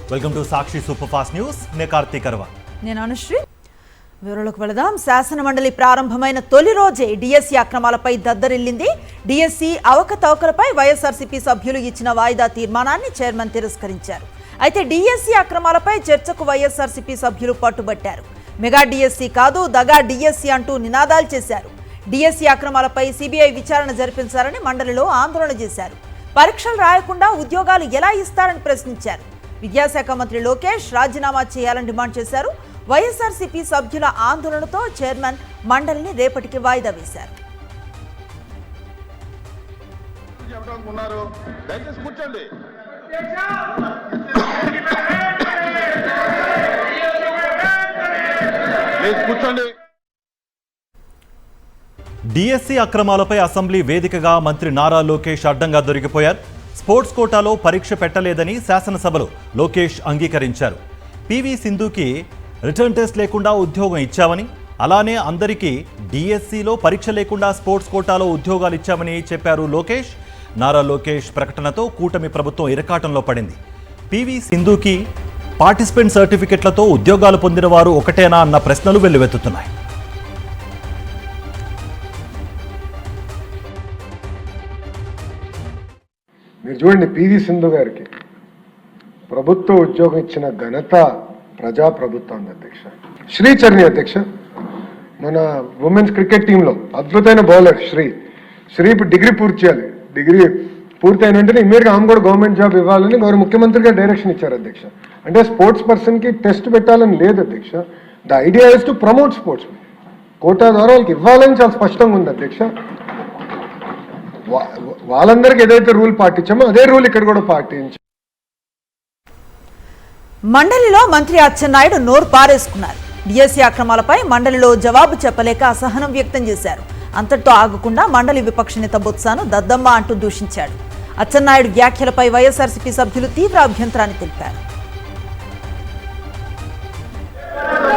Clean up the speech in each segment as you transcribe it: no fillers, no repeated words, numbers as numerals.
Welcome to Sakshi super fast news. నేను కార్తీక్ అర్వా. నేను అనుశ్రీ. వివరాలకు వెళదాం. శాసన మండలి ప్రారంభమైన తొలి రోజే డిఎస్సి అక్రమాలపై దద్దరిల్లింది. డిఎస్సి అవకతవకలపై వైఎస్ఆర్సీపీ సభ్యులు ఇచ్చిన వాయిదా తీర్మానాన్ని చైర్మన్ తిరస్కరించారు. అయితే డిఎస్సి అక్రమాలపై చర్చకు వైఎస్ఆర్సీపీ సభ్యులు పట్టుబట్టారు. మెగా డిఎస్సి కాదు, దగా డిఎస్సి అంటూ నినాదాలు చేశారు. డిఎస్సి అక్రమాలపై సిబిఐ విచారణ జరిపించాలని మండలిలో ఆందోళన చేశారు. పరీక్షలు రాయకుండా ఉద్యోగాలు ఎలా ఇస్తారని ప్రశ్నించారు. విద్యాశాఖ మంత్రి లోకేష్ రాజీనామా చేయాలని డిమాండ్ చేశారు. వైఎస్ఆర్సీపీ సభ్యుల ఆందోళనతో చైర్మన్ మండలిని రేపటికి వాయిదా వేశారు. డిఎస్సి అక్రమాలపై అసెంబ్లీ వేదికగా మంత్రి నారా లోకేష్ అడ్డంగా దొరికిపోయారు. స్పోర్ట్స్ కోటాలో పరీక్ష పెట్టలేదని శాసనసభలో లోకేష్ అంగీకరించారు. పివి సింధుకి రిటర్న్ టెస్ట్ లేకుండా ఉద్యోగం ఇచ్చామని, అలానే అందరికీ డిఎస్సిలో పరీక్ష లేకుండా స్పోర్ట్స్ కోటాలో ఉద్యోగాలు ఇచ్చామని చెప్పారు లోకేష్. నారా లోకేష్ ప్రకటనతో కూటమి ప్రభుత్వం ఇరకాటంలో పడింది. పివి సింధుకి పార్టిసిపెంట్ సర్టిఫికెట్లతో ఉద్యోగాలు పొందిన వారు ఒకటేనా అన్న ప్రశ్నలు వెల్లువెత్తుతున్నాయి. మీరు చూడండి, పివి సింధు గారికి ప్రభుత్వ ఉద్యోగం ఇచ్చిన ఘనత ప్రజాప్రభుత్వం అధ్యక్ష. శ్రీచరణి అధ్యక్ష, మన ఉమెన్స్ క్రికెట్ టీంలో అద్భుతమైన బౌలర్ శ్రీ డిగ్రీ పూర్తి చేయాలి. డిగ్రీ పూర్తయిన వెంటనే ఇమీడియట్గా ఆమె కూడా గవర్నమెంట్ జాబ్ ఇవ్వాలని గౌరవ ముఖ్యమంత్రిగా డైరెక్షన్ ఇచ్చారు అధ్యక్ష. అంటే స్పోర్ట్స్ పర్సన్కి టెస్ట్ పెట్టాలని లేదు అధ్యక్ష. The idea is to promote sports. Quota ద్వారా వాళ్ళకి ఇవ్వాలని చాలా స్పష్టంగా ఉంది అధ్యక్ష. వాళ్ళందరికీ ఏదైతే రూల్ పాటించామో అదే రూల్ ఇక్కడ కూడా పాటించాం. మండలిలో మంత్రి అచ్చెన్నాయుడు నోరు పారేసుకున్నారు. డిఎస్సి అక్రమాలపై మండలిలో జవాబు చెప్పలేక అసహనం వ్యక్తం చేశారు. అంతటితో ఆగకుండా మండలి విపక్ష నేత బొత్సాను దద్దమ్మ అంటూ దూషించాడు. అచ్చెన్నాయుడు వ్యాఖ్యలపై వైఎస్ఆర్సీపీ సభ్యులు తీవ్ర అభ్యంతరాన్ని తెలిపారు.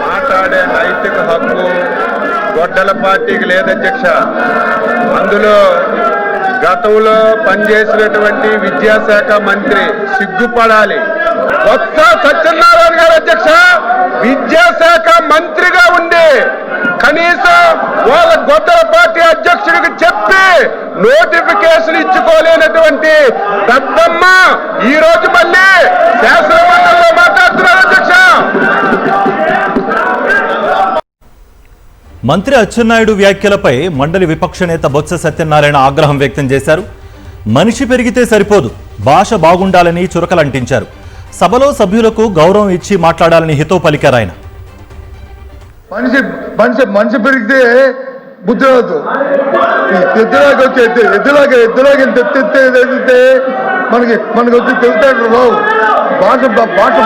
మాట్లాడే నైతిక హక్కు గొడ్డల పార్టీకి లేదధ్యక్ష. అందులో గతంలో పనిచేసినటువంటి విద్యాశాఖ మంత్రి సిగ్గుపడాలి. బొత్స సత్యనారాయణ గారు అధ్యక్ష విద్యాశాఖ మంత్రిగా ఉండి కనీసం వాళ్ళ గొడ్డల పార్టీ అధ్యక్షుడికి చెప్పి నోటిఫికేషన్ ఇచ్చుకోలేనటువంటి దద్దమ్మ ఈ రోజు మళ్ళీ శాసన మండలిలో మాట్లాడుతున్నారు అధ్యక్ష. మంత్రి అచ్చెన్నాయుడు వ్యాఖ్యలపై మండలి విపక్ష నేత బొత్స సత్యనారాయణ ఆగ్రహం వ్యక్తం చేశారు. మనిషి పెరిగితే సరిపోదు, భాష బాగుండాలని చురకలంటించారు. సభలో సభ్యులకు గౌరవం ఇచ్చి మాట్లాడాలని హితవు పలికారు ఆయన. మనిషి పెరిగితే బుద్ధి రాదు. ఎద్దులాగే మనకి వచ్చి తెలుతాడు రావు. భాష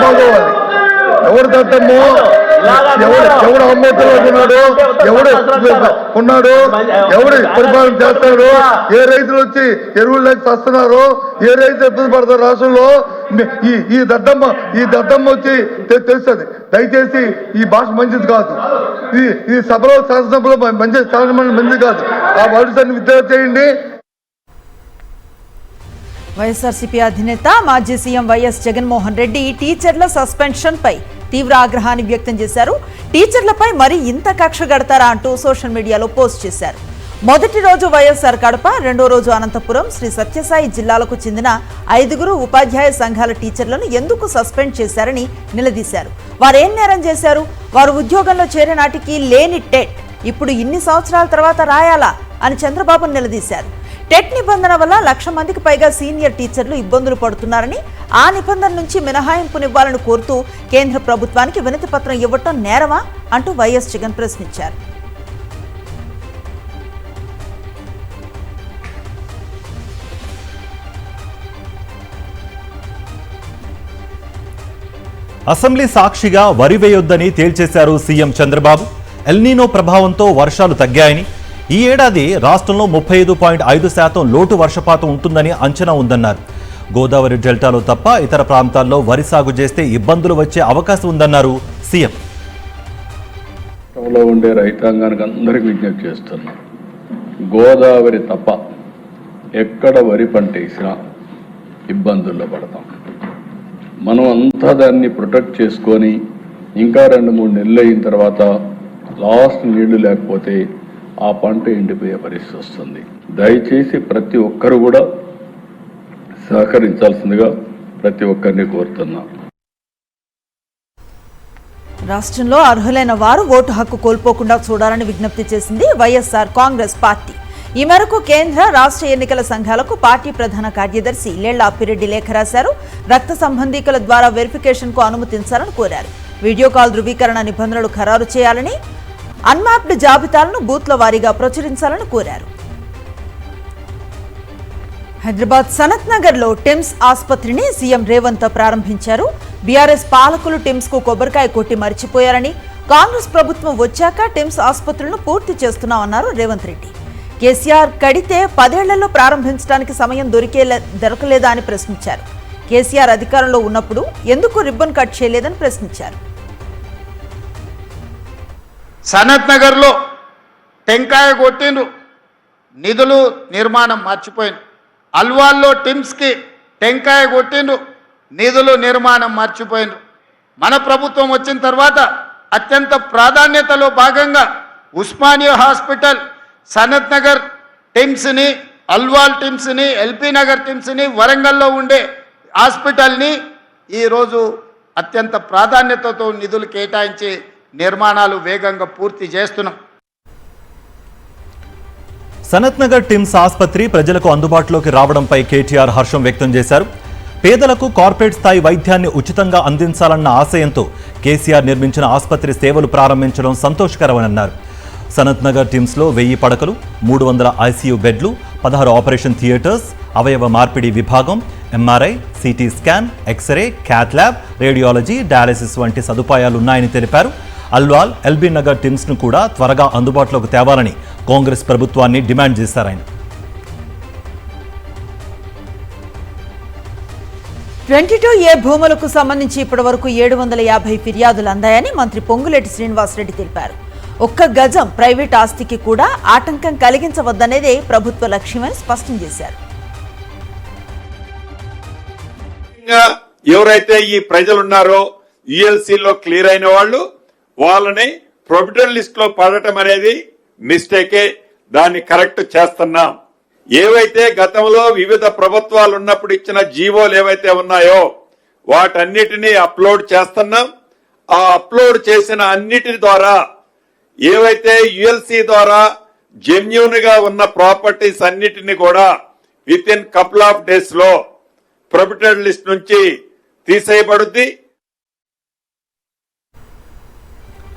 బాగోవాలి. ఎవరు దద్దమ్మో, ఎవడు అమ్మోతులో ఉన్నాడు, ఎవడు పరిపాలన చేస్తాడు, ఏ రైతులు వచ్చి ఎరువులు లేక వస్తున్నారు, ఏ రైతులు ఇబ్బంది పడతారు రాష్ట్రంలో, ఈ దద్దమ్మ వచ్చి తెలుస్తుంది. దయచేసి ఈ భాష మంచిది కాదు. ఈ సభలో శాసనసభలో మంచిది కాదు. ఆ వర్డ్స్ అన్ని విద్య చేయండి. వైఎస్ఆర్సీపీ అధినేత మాజీ సీఎం వైఎస్ జగన్మోహన్ రెడ్డి టీచర్ల సస్పెన్షన్ పై తీవ్ర ఆగ్రహాన్ని వ్యక్తం చేశారు. టీచర్లపై మరి ఇంత కక్ష గడతారా అంటూ సోషల్ మీడియాలో పోస్ట్ చేశారు. మొదటి రోజు వైఎస్ఆర్ కడప, రెండో రోజు అనంతపురం, శ్రీ సత్యసాయి జిల్లాలకు చెందిన 5 ఉపాధ్యాయ సంఘాల టీచర్లను ఎందుకు సస్పెండ్ చేశారని నిలదీశారు. వారేం నేరం చేశారు? వారు ఉద్యోగంలో చేరే నాటికి లేని టెట్ ఇప్పుడు ఇన్ని సంవత్సరాల తర్వాత రాయాలా అని చంద్రబాబును నిలదీశారు. టెట్ నిబంధన వల్ల 1,00,000 మందికి పైగా సీనియర్ టీచర్లు ఇబ్బందులు పడుతున్నారని, ఆ నిబంధన నుంచి మినహాయింపునివ్వాలని కోరుతూ కేంద్ర ప్రభుత్వానికి వినతి పత్రం ఇవ్వటం నేరమా అంటూ వైఎస్ జగన్ ప్రశ్నించారు. అసెంబ్లీ సాక్షిగా వరి వేయొద్దని తేల్చేశారు సీఎం చంద్రబాబు. ఎల్నీనో ప్రభావంతో వర్షాలు తగ్గాయని, ఈ ఏడాది రాష్ట్రంలో 35.5% లోటు వర్షపాతం ఉంటుందని అంచనా ఉందన్నారు. గోదావరి డెల్టాలో తప్ప ఇతర ప్రాంతాల్లో వరి సాగు చేస్తే ఇబ్బందులు వచ్చే అవకాశం ఉందన్నారు సీఎం. ఉండే రైతాంగానికి అందరికీ విజ్ఞప్తి చేస్తున్నాం, గోదావరి తప్ప ఎక్కడ వరి పంట వేసినా ఇబ్బందుల్లో పడతాం. మనం అంతా దాన్ని ప్రొటెక్ట్ చేసుకొని ఇంకా 2-3 నెలలు అయిన తర్వాత లాస్ట్ నీళ్లు లేకపోతే ఆ పంట ఎండిపోయే పరిస్థితి వస్తుంది. దయచేసి ప్రతి ఒక్కరు కూడా సహకరించాల్సిందిగా ప్రతి ఒక్కరిని కోరుతున్నా. రాష్ట్రంలో అర్హులైన వారు ఓటు హక్కు కోల్పోకుండా చూడాలని విజ్ఞప్తి చేసింది వైఎస్ఆర్ కాంగ్రెస్ పార్టీ. ఈ మేరకు కేంద్ర రాష్ట్ర ఎన్నికల సంఘాలకు పార్టీ ప్రధాన కార్యదర్శి లేళ్ల అప్పిరెడ్డి లేఖ రాశారు. రక్త సంబంధీకుల ద్వారా వెరిఫికేషన్ కు అనుమతించాలని కోరారు. వీడియో కాల్ ధృవీకరణ నిబంధనలు ఖరారు చేయాలని, అన్మాప్డ్ జాబితాలను బూత్ల వారీగా ప్రచురించాలని కోరారు. హైదరాబాద్ సనత్ నగర్ లో టిమ్స్ ఆసుపత్రిని సీఎం రేవంత్ ప్రారంభించారు. బీఆర్ఎస్ పాలకులు టిమ్స్ కు కొబ్బరికాయ కొట్టి మరిచిపోయారని, కాంగ్రెస్ ప్రభుత్వం వచ్చాక టిమ్స్ ఆసుపత్రులను పూర్తి చేస్తున్నామన్నారు రేవంత్ రెడ్డి. కేసీఆర్ కడితే 10 ఏళ్లలో ప్రారంభించడానికి సమయం దొరకలేదా అని ప్రశ్నించారు. కేసీఆర్ అధికారంలో ఉన్నప్పుడు ఎందుకు రిబ్బన్ కట్ చేయలేదని ప్రశ్నించారు. సనత్ నగర్లో టెంకాయ కొట్టిండ్రు, నిధులు నిర్మాణం మర్చిపోయిండ్రు. అల్వాల్లో టిమ్స్కి టెంకాయ కొట్టిండ్రు, నిధులు నిర్మాణం మర్చిపోయిండ్రు. మన ప్రభుత్వం వచ్చిన తర్వాత అత్యంత ప్రాధాన్యతలో భాగంగా ఉస్మానియా హాస్పిటల్, సనత్ నగర్ టిమ్స్ని, అల్వాల్ టిమ్స్ని, ఎల్పీ నగర్ టిమ్స్ని, వరంగల్లో ఉండే హాస్పిటల్ని ఈరోజు అత్యంత ప్రాధాన్యతతో నిధులు కేటాయించి నిర్మాణాలు వేగంగా పూర్తి చేస్తున్నాం. సనత్ నగర్ టిమ్స్ ఆసుపత్రి ప్రజలకు అందుబాటులోకి రావడంపై కేటీఆర్ హర్షం వ్యక్తం చేశారు. పేదలకు కార్పొరేట్ స్థాయి వైద్యాన్ని ఉచితంగా అందించాలన్న ఆశయంతో కేసీఆర్ నిర్మించిన ఆసుపత్రి సేవలు ప్రారంభించడం సంతోషకరమని అన్నారు. సనత్ నగర్ టిమ్స్లో 1000 పడకలు, 300 ఐసీయూ బెడ్లు, 16 ఆపరేషన్ థియేటర్స్, అవయవ మార్పిడి విభాగం, MRI, CT scan, X-ray, cath lab, radiology, dialysis వంటి సదుపాయాలున్నాయని తెలిపారు. అల్వాల్, ఎల్బీ నగర్ టిమ్స్ను కూడా త్వరగా అందుబాటులోకి తేవాలని కాంగ్రెస్ ప్రభుత్వాన్ని డిమాండ్ చేశారాయన. 22A భూములకు సంబంధించి ఇప్పటివరకు 750 ఫిర్యాదులు అందాయని మంత్రి పొంగులేటి శ్రీనివాసరెడ్డి తెలిపారు. ఒక్క గజం ప్రైవేట్ ఆస్తికి కూడా ఆటంకం కలిగించవద్దనేదే ప్రభుత్వ లక్ష్యమని స్పష్టం చేశారు. ఎవరైతే ఈ ప్రజలున్నారో యుఎల్సీలో క్లియర్ అయిన వాళ్ళని ప్రొవిడెంట్ లిస్ట్ లో పడటం అనేది మిస్టేకే. దాన్ని కరెక్ట్ చేస్తున్నాం. ఏవైతే గతంలో వివిధ ప్రభుత్వాలు ఉన్నప్పుడు ఇచ్చిన జీవోలు ఏవైతే ఉన్నాయో వాటన్నిటినీ అప్లోడ్ చేస్తున్నాం. ఆ అప్లోడ్ చేసిన అన్నిటి ద్వారా ఏవైతే యుఎల్సీ ద్వారా జెన్యూన్ గా ఉన్న ప్రాపర్టీస్ అన్నిటిని కూడా with in couple of days లో ప్రొవిడెంట్ లిస్ట్ నుంచి తీసేయబడుద్ది.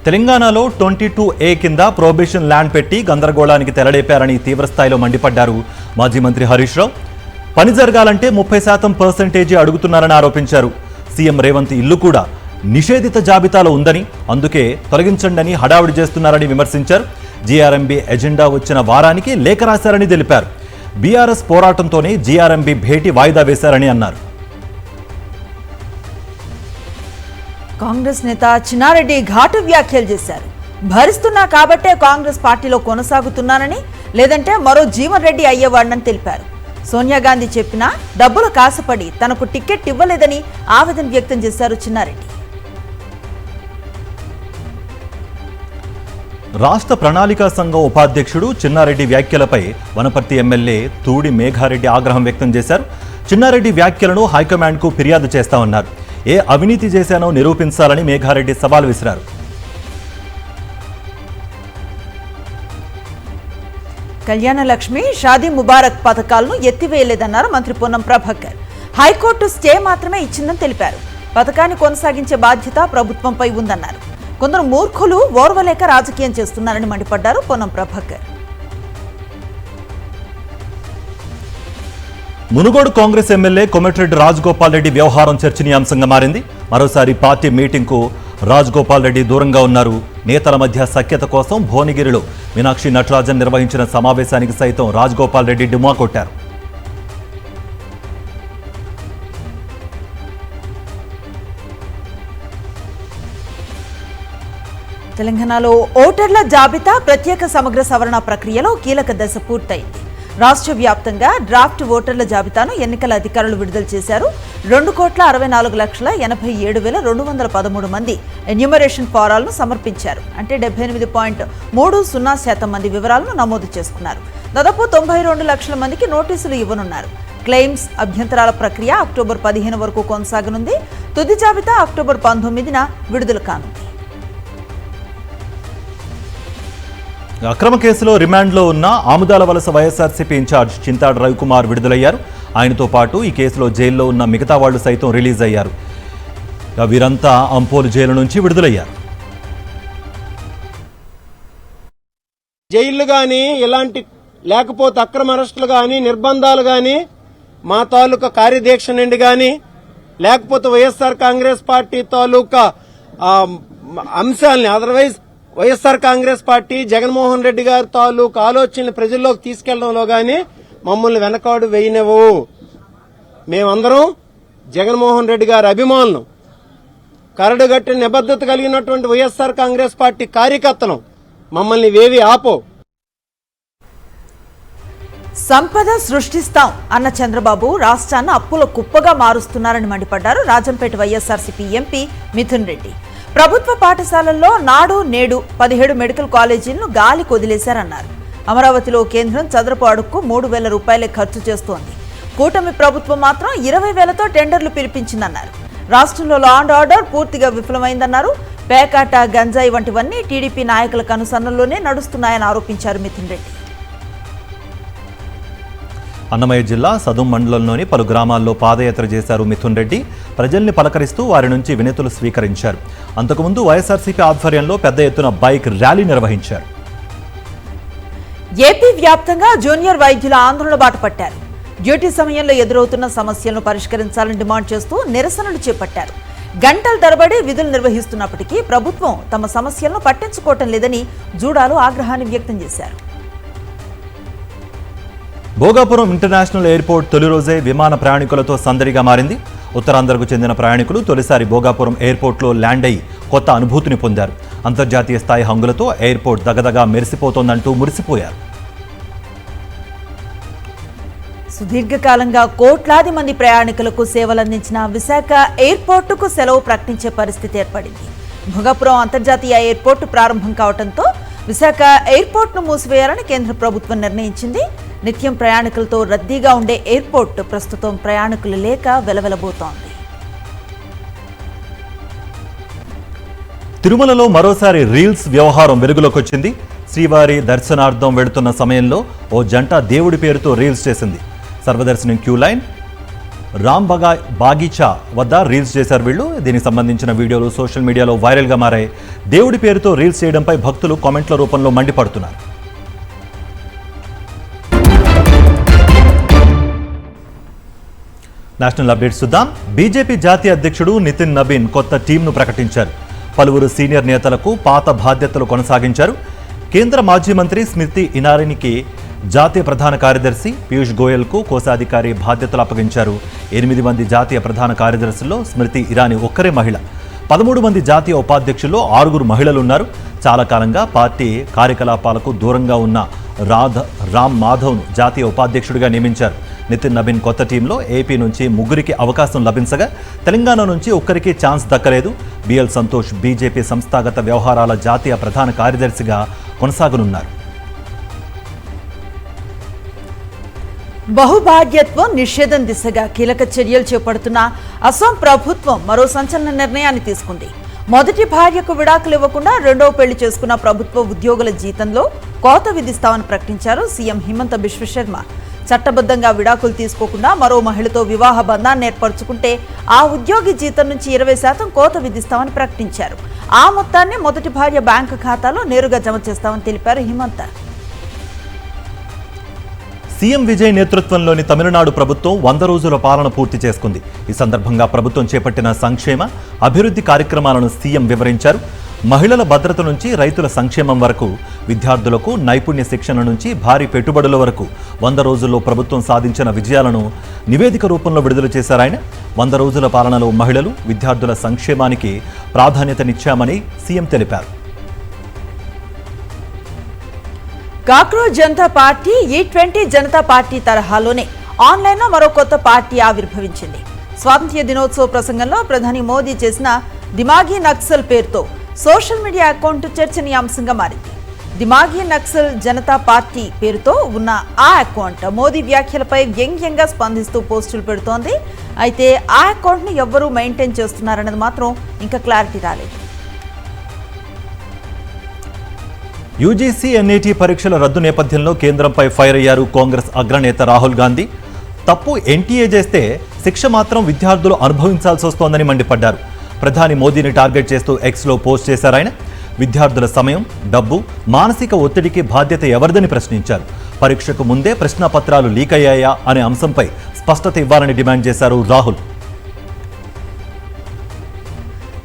తెలంగాణలో 22A కింద ప్రొహిబిషన్ ల్యాండ్ పెట్టి గందరగోళానికి తెరలేపారని తీవ్రస్థాయిలో మండిపడ్డారు మాజీ మంత్రి హరీష్ రావు. పని జరగాలంటే 30% అడుగుతున్నారని ఆరోపించారు. సీఎం రేవంత్ ఇల్లు కూడా నిషేధిత జాబితాలో ఉందని, అందుకే తొలగించండి హడావుడి చేస్తున్నారని విమర్శించారు. జీఆర్ఎంబీ ఎజెండా వచ్చిన వారానికి లేఖ రాశారని తెలిపారు. బీఆర్ఎస్ పోరాటంతోనే జీఆర్ఎంబీ భేటీ వాయిదా వేశారని అన్నారు. కాంగ్రెస్ నేత చిన్నారెడ్డి ఘాటు వ్యాఖ్యలు చేశారు. భరిస్తున్నా కాబట్టే కాంగ్రెస్ పార్టీలో కొనసాగుతున్నానని, లేదంటే మరో జీవన్ రెడ్డి అయ్యేవాడని తెలిపారు. సోనియా గాంధీ చెప్పినా డబ్బులు కాసపడి తనకు టికెట్ ఇవ్వలేదని ఆవేదన వ్యక్తం చేశారు చిన్నారెడ్డి. రాష్ట్ర ప్రణాళికా సంఘం ఉపాధ్యక్షుడు చిన్నారెడ్డి వ్యాఖ్యలపై వనపర్తి ఎమ్మెల్యే తూడి మేఘారెడ్డి ఆగ్రహం వ్యక్తం చేశారు. చిన్నారెడ్డి వ్యాఖ్యలను హైకమాండ్కు ఫిర్యాదు చేస్తామన్నారు. ఏ అవినీతి చేశానో నిరూపించాలని మేఘారెడ్డి సవాల్ విసిరారు. కళ్యాణ లక్ష్మి, షాదీ ముబారక్ పథకాలను ఎత్తివేయలేదన్నారు మంత్రి పొన్నం ప్రభాకర్. హైకోర్టు స్టే మాత్రమే ఇచ్చిందని తెలిపారు. పథకాన్ని కొనసాగించే బాధ్యత ప్రభుత్వంపై ఉందన్నారు. కొందరు మూర్ఖులు ఓర్వలేక రాజకీయం చేస్తున్నారని మండిపడ్డారు పొన్నం ప్రభాకర్. మునుగోడు కాంగ్రెస్ ఎమ్మెల్యే కోమటిరెడ్డి రాజగోపాల్ రెడ్డి వ్యవహారం చర్చనీయాంశంగా మారింది. మరోసారి పార్టీ మీటింగ్కు రాజగోపాల్ రెడ్డి దూరంగా ఉన్నారు. నేతల మధ్య సఖ్యత కోసం భువనగిరిలో మీనాక్షి నటరాజన్ నిర్వహించిన సమావేశానికి సైతం రాజగోపాల్ రెడ్డి డుమా కొట్టారు. తెలంగాణలో ఓటర్ల జాబితా ప్రత్యేక సమగ్ర సవరణ ప్రక్రియలో కీలక దశ పూర్తయింది. రాష్ట్ర వ్యాప్తంగా డ్రాఫ్ట్ ఓటర్ల జాబితాను ఎన్నికల అధికారులు విడుదల చేశారు. 2,64,87,213 మంది ఎన్యూమరేషన్ ఫారాలను సమర్పించారు. అంటే 78.30% మంది వివరాలను నమోదు చేసుకున్నారు. దాదాపు 92 లక్షల మందికి నోటీసులు ఇవ్వనున్నారు. క్లెయిమ్స్ అభ్యంతరాల ప్రక్రియ అక్టోబర్ 15 వరకు కొనసాగనుంది. తుది జాబితా అక్టోబర్ 19న విడుదల కానుంది. అక్రమ కేసులో రిమాండ్లో ఉన్న ఆముదాల వలస వైఎస్ఆర్సీపీ ఇన్ఛార్జ్ చింతాడ రవికుమార్ విడుదలయ్యారు. ఆయనతో పాటు ఈ కేసులో జైల్లో ఉన్న మిగతా వాళ్లు సైతం రిలీజ్ అయ్యారు. వీరంతా అంపోలు జైలు నుంచి విడుదలయ్యారు. జైళ్లు కానీ ఇలాంటి లేకపోతే అక్రమ అరెస్టులు కానీ నిర్బంధాలు కానీ మా తాలూకా కార్యదీక్ష నుండి కానీ లేకపోతే వైఎస్ఆర్ కాంగ్రెస్ పార్టీ తాలూకా అంశాలని అదర్వైజ్ వైఎస్ఆర్ కాంగ్రెస్ పార్టీ జగన్మోహన్ రెడ్డి గారి తాలూకా ఆలోచనలు ప్రజల్లోకి తీసుకెళ్లడంలో గానీ మమ్మల్ని వెనకాడు వేయనివ్వవు. మేమందరం జగన్మోహన్ రెడ్డి గారి అభిమానులు, కరడుగట్టిన నిబద్ధత కలిగినటువంటి వైఎస్ఆర్ కాంగ్రెస్ పార్టీ కార్యకర్తలు. మమ్మల్ని వేవి ఆపో. సంపద సృష్టిస్తాం అన్న చంద్రబాబు రాష్ట్రాన్ని అప్పుల కుప్పగా మారుస్తున్నారని మండిపడ్డారు రాజంపేట వైఎస్ఆర్సీపీ ఎంపీ మిథున్ రెడ్డి. ప్రభుత్వ పాఠశాలల్లో నాడు నేడు 17 మెడికల్ కాలేజీలను గాలి కొదిలేశారన్నారు. అమరావతిలో కేంద్రం చదరపు అడుగుకు 3,000 రూపాయలే ఖర్చు చేస్తోంది. కూటమి ప్రభుత్వం మాత్రం 20,000తో టెండర్లు పిలిపించిందన్నారు. రాష్ట్రంలో లా అండ్ ఆర్డర్ పూర్తిగా విఫలమైందన్నారు. పేకాట, గంజాయి వంటివన్నీ టీడీపీ నాయకుల కనుసన్నల్లోనే నడుస్తున్నాయని ఆరోపించారు మిథున్ రెడ్డి. అన్నమయ్య జిల్లా సదుం మండలంలోని పలు గ్రామాల్లో పాదయాత్ర చేశారు మిథున్ రెడ్డి. ప్రజల్ని పలకరిస్తూ వారి నుంచి వినతులు స్వీకరించారు. అంతకుముందు వైఎస్ఆర్సీపీ ఆధ్వర్యంలో పెద్ద ఎత్తున బైక్ ర్యాలీ నిర్వహించారు. ఏపీ వ్యాప్తంగా జూనియర్ వైద్యుల ఆందోళన బాట పట్టారు. డ్యూటీ సమయంలో ఎదురవుతున్న సమస్యలను పరిష్కరించాలని డిమాండ్ చేస్తూ నిరసనలు చేపట్టారు. గంటల తరబడి విధులు నిర్వహిస్తున్నప్పటికీ ప్రభుత్వం తమ సమస్యలను పట్టించుకోవటం లేదని జూడాలు ఆగ్రహాన్ని వ్యక్తం చేశారు. భోగాపురం ఇంటర్నేషనల్ ఎయిర్పోర్ట్ తొలి రోజే విమాన ప్రయాణికులతో సందడిగా మారింది. ఉత్తరాంధ్రకు చెందిన ప్రయాణికులు తొలిసారి భోగాపురం ఎయిర్పోర్ట్లో ల్యాండ్ అయి కొత్త అనుభూతిని పొందారు. అంతర్జాతీయ స్థాయి హంగులతో ఎయిర్పోర్ట్ దగదగా మెరిసిపోతోందంటూ మురిసిపోయారు. సుదీర్ఘకాలంగా కోట్లాది మంది ప్రయాణికులకు సేవలందించిన విశాఖ ఎయిర్పోర్టుకు సెలవు ప్రకటించే పరిస్థితి ఏర్పడింది. భోగాపురం అంతర్జాతీయ ఎయిర్పోర్టు ప్రారంభం కావడంతో విశాఖ ఎయిర్పోర్ట్ను మూసివేయాలని కేంద్ర ప్రభుత్వం నిర్ణయించింది. నిత్యం ప్రయాణికులతో రద్దీగా ఉండే ఎయిర్పోర్ట్ ప్రస్తుతం ప్రయాణికులు లేక వెలవెలబోతోంది. తిరుమలలో మరోసారి రీల్స్ వ్యవహారం వెలుగులోకి వచ్చింది. శ్రీవారి దర్శనార్థం వెళుతున్న సమయంలో ఓ జంట దేవుడి పేరుతో రీల్స్ చేసింది. సర్వదర్శనం క్యూ లైన్ రామ్ బాగీచా వద్ద రీల్స్ చేశారు వీళ్ళు. దీనికి సంబంధించిన వీడియోలు సోషల్ మీడియాలో వైరల్గా మారాయి. దేవుడి పేరుతో రీల్స్ చేయడంపై భక్తులు కామెంట్ల రూపంలో మండిపడుతున్నారు. నేషనల్ అప్డేట్స్ చూద్దాం. బీజేపీ జాతీయ అధ్యక్షుడు నితిన్ నబీన్ కొత్త టీంను ప్రకటించారు. పలువురు సీనియర్ నేతలకు పాత బాధ్యతలు కొనసాగించారు. కేంద్ర మాజీ మంత్రి స్మృతి ఇరానీకి జాతీయ ప్రధాన కార్యదర్శి పీయూష్ గోయల్కు కోశాధికారి బాధ్యతలు అప్పగించారు. 8 మంది జాతీయ ప్రధాన కార్యదర్శుల్లో స్మృతి ఇరానీ ఒక్కరే మహిళ. 13 మంది జాతీయ ఉపాధ్యక్షుల్లో 6 మహిళలు ఉన్నారు. చాలా కాలంగా పార్టీ కార్యకలాపాలకు దూరంగా ఉన్న రామ్ మాధవ్ను జాతీయ ఉపాధ్యక్షుడిగా నియమించారు. నితిన్ నబీన్ కొత్త టీంలో ఏపీ నుంచి 3కి అవకాశం లభించగా తెలంగాణ నుంచి ఒక్కరికి ఛాన్స్ దక్కలేదు. బిఎల్ సంతోష్ బీజేపీ సంస్థాగత వ్యవహారాల జాతీయ ప్రధాన కార్యదర్శిగా కొనసాగనున్నారు. బహుభాగ్యత్వం నిషేధం దిశగా కీలక చర్యలు చేపడుతున్న అసోం ప్రభుత్వం మరో సంచలన నిర్ణయాన్ని తీసుకుంది. మొదటి భార్యకు విడాకులు ఇవ్వకుండా రెండవ పెళ్లి చేసుకున్న ప్రభుత్వ ఉద్యోగుల జీతంలో కోత విధిస్తామని ప్రకటించారు సీఎం హిమంత బిశ్వ శర్మ. చట్టబద్ధంగా విడాకులు తీసుకోకుండా మరో మహిళతో వివాహ బంధాన్ని ఏర్పరచుకుంటే ఆ ఉద్యోగి జీతం నుంచి 20% కోత విధిస్తామని ప్రకటించారు. ఆ మొత్తాన్ని మొదటి భార్య బ్యాంకు ఖాతాలో నేరుగా జమ చేస్తామని తెలిపారు హిమంత. సీఎం విజయ్ నేతృత్వంలోని తమిళనాడు ప్రభుత్వం 100 రోజుల పాలన పూర్తి చేసుకుంది. ఈ సందర్భంగా ప్రభుత్వం చేపట్టిన సంక్షేమ అభివృద్ధి కార్యక్రమాలను సీఎం వివరించారు. మహిళల భద్రత నుంచి రైతుల సంక్షేమం వరకు, విద్యార్థులకు నైపుణ్య శిక్షణ నుంచి భారీ పెట్టుబడుల వరకు 100 రోజుల్లో ప్రభుత్వం సాధించిన విజయాలను నివేదిక రూపంలో విడుదల చేశారు ఆయన. 100 రోజుల పాలనలో మహిళలు, విద్యార్థుల సంక్షేమానికి ప్రాధాన్యతనిచ్చామని సీఎం తెలిపారు. Cockroach Janata party E20 Janata party తరహాలోనే ఆన్లైన్లో మరో కొత్త పార్టీ ఆవిర్భవించింది. స్వాతంత్ర్య దినోత్సవ ప్రసంగంలో ప్రధాని మోదీ చేసిన దిమాగీ నక్సల్ పేరుతో సోషల్ మీడియా అకౌంట్ చర్చనీయాంశంగా మారింది. దిమాగీ నక్సల్ జనతా పార్టీ పేరుతో ఉన్న ఆ అకౌంట్ మోదీ వ్యాఖ్యలపై వ్యంగ్యంగా స్పందిస్తూ పోస్టులు పెడుతోంది. అయితే ఆ అకౌంట్ను ఎవ్వరూ మెయింటైన్ చేస్తున్నారన్నది మాత్రం ఇంకా క్లారిటీ రాలేదు. యూజీసీ ఎన్ఈటీ పరీక్షల రద్దు నేపథ్యంలో కేంద్రంపై ఫైర్ అయ్యారు కాంగ్రెస్ అగ్రనేత రాహుల్ గాంధీ. తప్పు ఎన్టీఏ చేస్తే శిక్ష మాత్రం విద్యార్థులు అనుభవించాల్సి వస్తోందని మండిపడ్డారు. ప్రధాని మోదీని టార్గెట్ చేస్తూ ఎక్స్లో పోస్ట్ చేశారు ఆయన. విద్యార్థుల సమయం, డబ్బు, మానసిక ఒత్తిడికి బాధ్యత ఎవరిదని ప్రశ్నించారు. పరీక్షకు ముందే ప్రశ్నాపత్రాలు లీక్ అయ్యాయా అనే అంశంపై స్పష్టత ఇవ్వాలని డిమాండ్ చేశారు రాహుల్.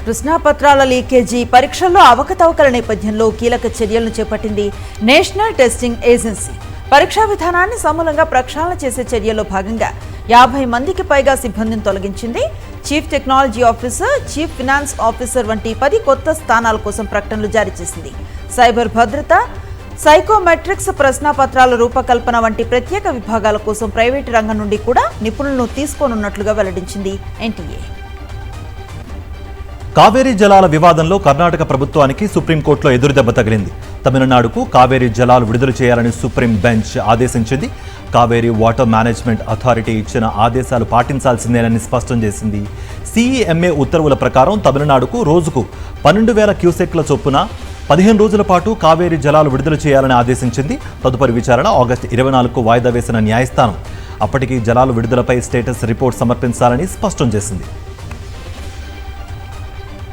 ప్రశ్నాపత్రాల లీకేజీ, పరీక్షల్లో అవకతవకల నేపథ్యంలో కీలక చర్యలను చేపట్టింది నేషనల్ టెస్టింగ్ ఏజెన్సీ. పరీక్షా విధానాన్ని సమూలంగా ప్రక్షాళన చేసే చర్యల్లో భాగంగా 50 మందికి పైగా సిబ్బందిని తొలగించింది. Chief technology officer, chief finance officer వంటి 10 కొత్త స్థానాల కోసం ప్రకటనలు జారీ చేసింది. సైబర్ భద్రత, సైకోమెట్రిక్స్, ప్రశ్నాపత్రాల రూపకల్పన వంటి ప్రత్యేక విభాగాల కోసం ప్రైవేటు రంగం నుండి కూడా నిపుణులను తీసుకోనున్నట్లుగా వెల్లడించింది ఎన్టీఏ. కావేరీ జలాల వివాదంలో కర్ణాటక ప్రభుత్వానికి సుప్రీంకోర్టులో ఎదురుదెబ్బ తగిలింది. తమిళనాడుకు కావేరీ జలాలు విడుదల చేయాలని సుప్రీం బెంచ్ ఆదేశించింది. కావేరీ వాటర్ మేనేజ్మెంట్ అథారిటీ ఇచ్చిన ఆదేశాలు పాటించాల్సిందేనని స్పష్టం చేసింది. CEMA ఉత్తర్వుల ప్రకారం తమిళనాడుకు రోజుకు 12,000 క్యూసెక్ల చొప్పున 15 రోజుల పాటు కావేరీ జలాలు విడుదల చేయాలని ఆదేశించింది. తదుపరి విచారణ ఆగస్టు 24కు వాయిదా వేసిన న్యాయస్థానం అప్పటికి జలాలు విడుదలపై స్టేటస్ రిపోర్ట్ సమర్పించాలని స్పష్టం చేసింది.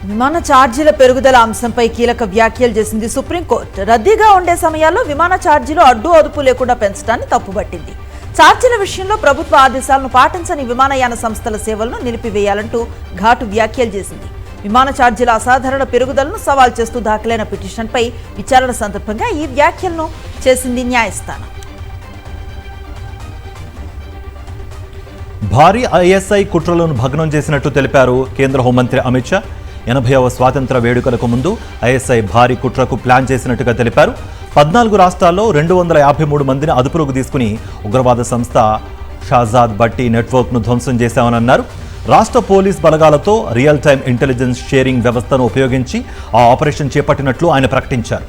విమాన ఛార్జీల పెరుగుదల అంశంపై కీలక వ్యాఖ్యలు చేసింది సుప్రీంకోర్టు. రద్దీగా ఉండే సమయాల్లో విమాన ఛార్జీలు అడ్డు అదుపు లేకుండా పెంచడాన్ని తప్పుపట్టింది. ఛార్జీల విషయంలో ప్రభుత్వ ఆదేశాలను పాటించని విమానయాన సంస్థల సేవలను నిలిపివేయాలంటూ ఘాటు వ్యాఖ్యలు చేసింది. విమాన ఛార్జీల అసాధారణ పెరుగుదలను సవాల్ చేస్తూ దాఖలైన పిటిషన్పై విచారణ సందర్భంగా ఈ వ్యాఖ్యలను చేసింది న్యాయస్థానం. భారీ ISI కుట్రలను భగ్నం చేసినట్టు తెలిపారు కేంద్ర హోంమంత్రి అమిత్ షా. 80వ స్వాతంత్ర వేడుకలకు ముందు ISI భారీ కుట్రకు ప్లాన్ చేసినట్టుగా తెలిపారు. 14 రాష్ట్రాల్లో 253 మందిని అదుపులోకి తీసుకుని ఉగ్రవాద సంస్థ షాజాద్ బట్టి నెట్వర్క్ను ధ్వంసం చేశామని అన్నారు. రాష్ట్ర పోలీస్ బలగాలతో రియల్ టైమ్ ఇంటెలిజెన్స్ షేరింగ్ వ్యవస్థను ఉపయోగించి ఆ ఆపరేషన్ చేపట్టినట్లు ఆయన ప్రకటించారు.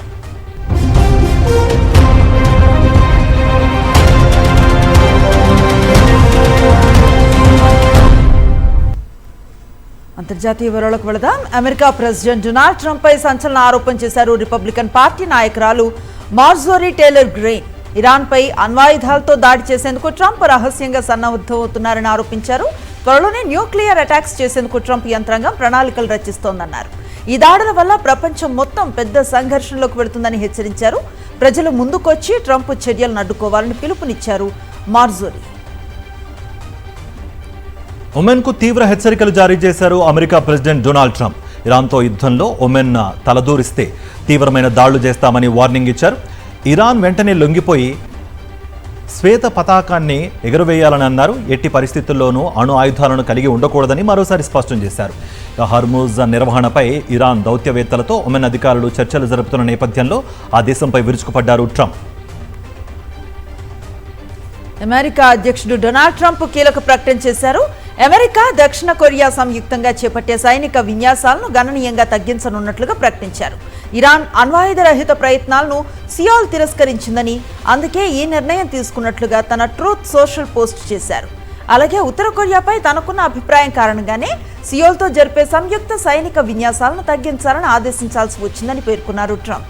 అంతర్జాతీయ వివరాలకు వెళదాం. అమెరికా ప్రెసిడెంట్ డొనాల్డ్ ట్రంప్ పై సంచలన ఆరోపణ చేశారు రిపబ్లికన్ పార్టీ నాయకురాలు మార్జోరీ టేలర్ గ్రీన్. ఇరాన్ పై అణ్వాయుధాలతో దాడి చేసేందుకు ట్రంప్ రహస్యంగా సన్నద్ధమవుతున్నారని ఆరోపించారు. త్వరలోనే న్యూక్లియర్ అటాక్స్ చేసేందుకు ట్రంప్ యంత్రాంగం ప్రణాళికలు రచిస్తోందన్నారు. ఈ దాడుల వల్ల ప్రపంచం మొత్తం పెద్ద సంఘర్షణలోకి వెళుతుందని హెచ్చరించారు. ప్రజలు ముందుకొచ్చి ట్రంప్ చర్యలను అడ్డుకోవాలని పిలుపునిచ్చారు మార్జోరీ. ఒమెన్కు తీవ్ర హెచ్చరికలు జారీ చేశారు అమెరికా ప్రెసిడెంట్ డొనాల్డ్ ట్రంప్. ఇరాన్తో యుద్ధంలో ఒమెన్ తలదూరిస్తే తీవ్రమైన దాడులు చేస్తామని వార్నింగ్ ఇచ్చారు. ఇరాన్ వెంటనే లొంగిపోయి శ్వేత పతాకాన్ని ఎగురవేయాలని అన్నారు. ఎట్టి పరిస్థితుల్లోనూ అణు ఆయుధాలను కలిగి ఉండకూడదని మరోసారి స్పష్టం చేశారు. హర్ముజ్ నిర్వహణపై ఇరాన్ దౌత్యవేత్తలతో ఒమెన్ అధికారులు చర్చలు జరుపుతున్న నేపథ్యంలో ఆ దేశంపై విరుచుకుపడ్డారు ట్రంప్. అమెరికా అధ్యక్షుడు డొనాల్డ్ ట్రంప్ కీలక ప్రకటన చేశారు. అమెరికా, దక్షిణ కొరియా సంయుక్తంగా చేపట్టే సైనిక విన్యాసాలను గణనీయంగా తగ్గించనున్నట్లుగా ప్రకటించారు. ఇరాన్ అణ్వాయుధ రహిత ప్రయత్నాలను సియోల్ తిరస్కరించిందని, అందుకే ఈ నిర్ణయం తీసుకున్నట్లుగా తన ట్రూత్ సోషల్ పోస్ట్ చేశారు. అలాగే ఉత్తర కొరియాపై తనకున్న అభిప్రాయం కారణంగానే సియోల్తో జరిపే సంయుక్త సైనిక విన్యాసాలను తగ్గించాలని ఆదేశించాల్సి వచ్చిందని పేర్కొన్నారు ట్రంప్.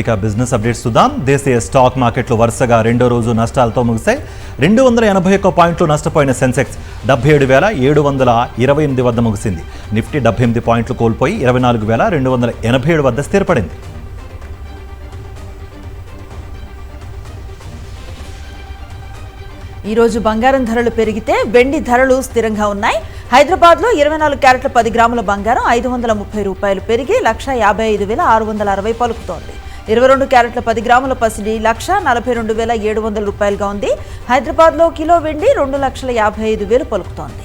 ఇక బిజినెస్ అప్డేట్స్ చూద్దాం. దేశీయ స్టాక్ మార్కెట్లు వరుసగా రెండో రోజు నష్టాలతో ముగిశాయి. 281 పాయింట్లు నష్టపోయిన సెన్సెక్స్ 77,728 వద్ద ముగిసింది. నిఫ్టీ 78 పాయింట్లు కోల్పోయి 24,287 వద్ద స్థిరపడింది. ఈరోజు బంగారం ధరలు పెరిగితే వెండి ధరలు స్థిరంగా ఉన్నాయి. హైదరాబాద్లో 24 క్యారెట్ల 10 గ్రాముల బంగారం 530 రూపాయలు పెరిగి 1,55,660 పలుకుతోంది. 22 క్యారెట్ల 10 గ్రాముల పసిడి 1,42,700 రూపాయలుగా ఉంది. హైదరాబాద్లో కిలో వెండి 2,55,000 పలుకుతోంది.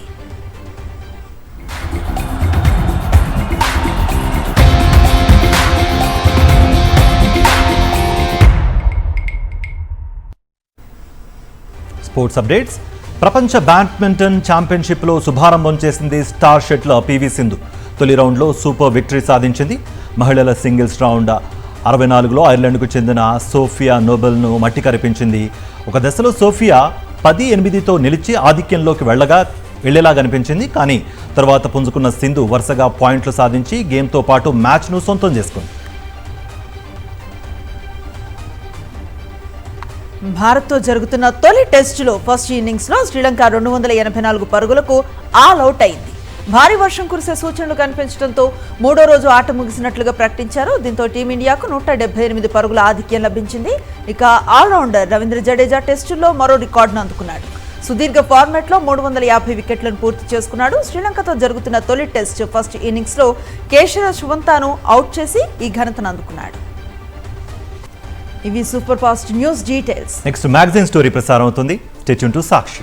Sports updates. ప్రపంచ బ్యాడ్మింటన్ ఛాంపియన్షిప్లో శుభారంభం చేసింది స్టార్ షట్లర్ పివి సింధు. తొలి రౌండ్లో సూపర్ విక్టరీ సాధించింది. మహిళల సింగిల్స్ రౌండ్ 64లో ఐర్లాండ్కు చెందిన సోఫియా నోబెల్ను మట్టి కరిపించింది. ఒక దశలో సోఫియా 10-8తో నిలిచి ఆధిక్యంలోకి వెళ్లేలా కనిపించింది. కానీ తర్వాత పుంజుకున్న సింధు వరుసగా పాయింట్లు సాధించి గేమ్తో పాటు మ్యాచ్ను సొంతం చేసుకుంది. భారత్తో జరుగుతున్న తొలి టెస్టులో ఫస్ట్ ఇన్నింగ్స్లో శ్రీలంక 284 పరుగులకు ఆల్ అవుట్ అయింది. భారీ వర్షం కురిసే సూచనలు కనిపించడంతో మూడో రోజు ఆట ముగిసినట్లుగా ప్రకటించారు. దీంతో టీమిండియాకు 178 పరుగుల ఆధిక్యం లభించింది. ఇక ఆల్రౌండర్ రవీంద్ర జడేజా టెస్టుల్లో మరో రికార్డును అందుకున్నాడు. సుదీర్ఘ ఫార్మాట్లో 350 వికెట్లను పూర్తి చేసుకున్నాడు. శ్రీలంకతో జరుగుతున్న తొలి టెస్ట్ ఫస్ట్ ఇన్నింగ్స్లో కేశవ శువంతాను అవుట్ చేసి ఈ ఘనతను అందుకున్నాడు. ఇవి super fast news details. Next magazine story ప్రసారం అవుతుంది. Stay tune to Sakshi.